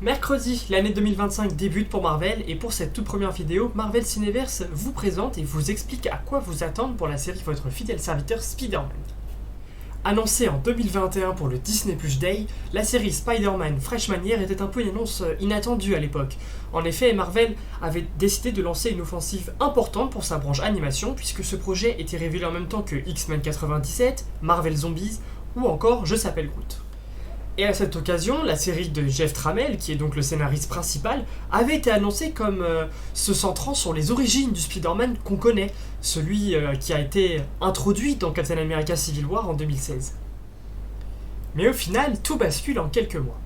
Mercredi, l'année 2025 débute pour Marvel et pour cette toute première vidéo, Marvel Cineverse vous présente et vous explique à quoi vous attendre pour la série Votre fidèle serviteur Spider-Man. Annoncée en 2021 pour le Disney Plus Day, la série Spider-Man Freshman Year était un peu une annonce inattendue à l'époque. En effet, Marvel avait décidé de lancer une offensive importante pour sa branche animation puisque ce projet était révélé en même temps que X-Men 97, Marvel Zombies ou encore Je s'appelle Groot. Et à cette occasion, la série de Jeff Trammell, qui est donc le scénariste principal, avait été annoncée comme se centrant sur les origines du Spider-Man qu'on connaît, celui qui a été introduit dans Captain America Civil War en 2016. Mais au final, tout bascule en quelques mois.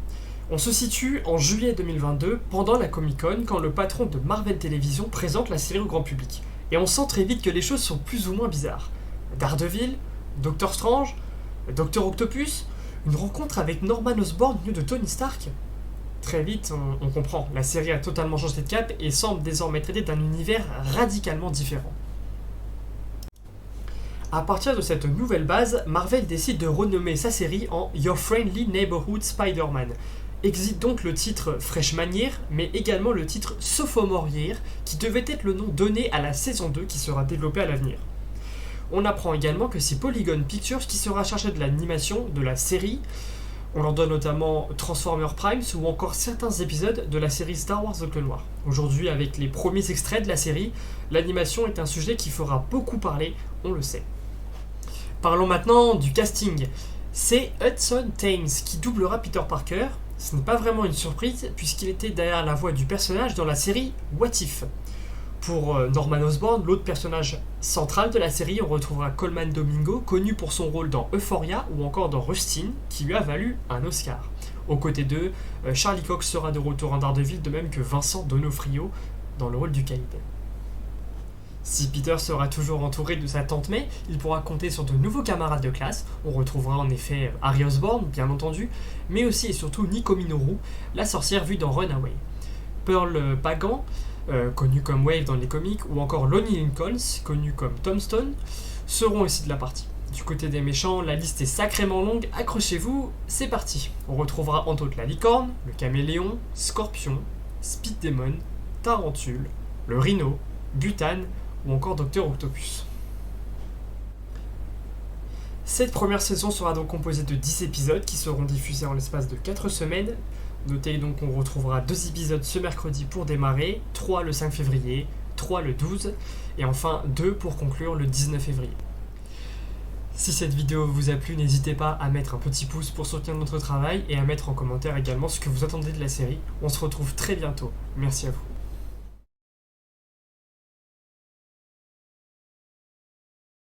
On se situe en juillet 2022, pendant la Comic-Con, quand le patron de Marvel Television présente la série au grand public. Et on sent très vite que les choses sont plus ou moins bizarres. Daredevil, Doctor Strange, Docteur Octopus, une rencontre avec Norman Osborn, mieux de Tony Stark. Très vite, on comprend, la série a totalement changé de cap et semble désormais traiter d'un univers radicalement différent. À partir de cette nouvelle base, Marvel décide de renommer sa série en Your Friendly Neighborhood Spider-Man. Existe donc le titre Freshman Year, mais également le titre Sophomore Year, qui devait être le nom donné à la saison 2 qui sera développée à l'avenir. On apprend également que c'est Polygon Pictures qui sera chargé de l'animation de la série. On leur donne notamment Transformers Prime ou encore certains épisodes de la série Star Wars The Clone Wars. Aujourd'hui, avec les premiers extraits de la série, l'animation est un sujet qui fera beaucoup parler, on le sait. Parlons maintenant du casting. C'est Hudson Thames qui doublera Peter Parker. Ce n'est pas vraiment une surprise puisqu'il était derrière la voix du personnage dans la série What If. Pour Norman Osborn, l'autre personnage central de la série, on retrouvera Colman Domingo, connu pour son rôle dans Euphoria ou encore dans Rustin, qui lui a valu un Oscar. Aux côtés d'eux, Charlie Cox sera de retour en Daredevil, de même que Vincent D'Onofrio dans le rôle du Capitaine. Si Peter sera toujours entouré de sa tante May, il pourra compter sur de nouveaux camarades de classe. On retrouvera en effet Harry Osborn, bien entendu, mais aussi et surtout Nico Minoru, la sorcière vue dans Runaway. Pearl Pagan, connu comme Wave dans les comics, ou encore Lonnie Lincoln, connu comme Tombstone, seront aussi de la partie. Du côté des méchants, la liste est sacrément longue, accrochez-vous, c'est parti. On retrouvera entre autres la licorne, le caméléon, Scorpion, Speed Demon, Tarentule, le rhino, Butane ou encore Docteur Octopus. Cette première saison sera donc composée de 10 épisodes qui seront diffusés en l'espace de 4 semaines. Notez donc qu'on retrouvera 2 épisodes ce mercredi pour démarrer, 3 le 5 février, 3 le 12 et enfin 2 pour conclure le 19 février. Si cette vidéo vous a plu, n'hésitez pas à mettre un petit pouce pour soutenir notre travail et à mettre en commentaire également ce que vous attendez de la série. On se retrouve très bientôt. Merci à vous.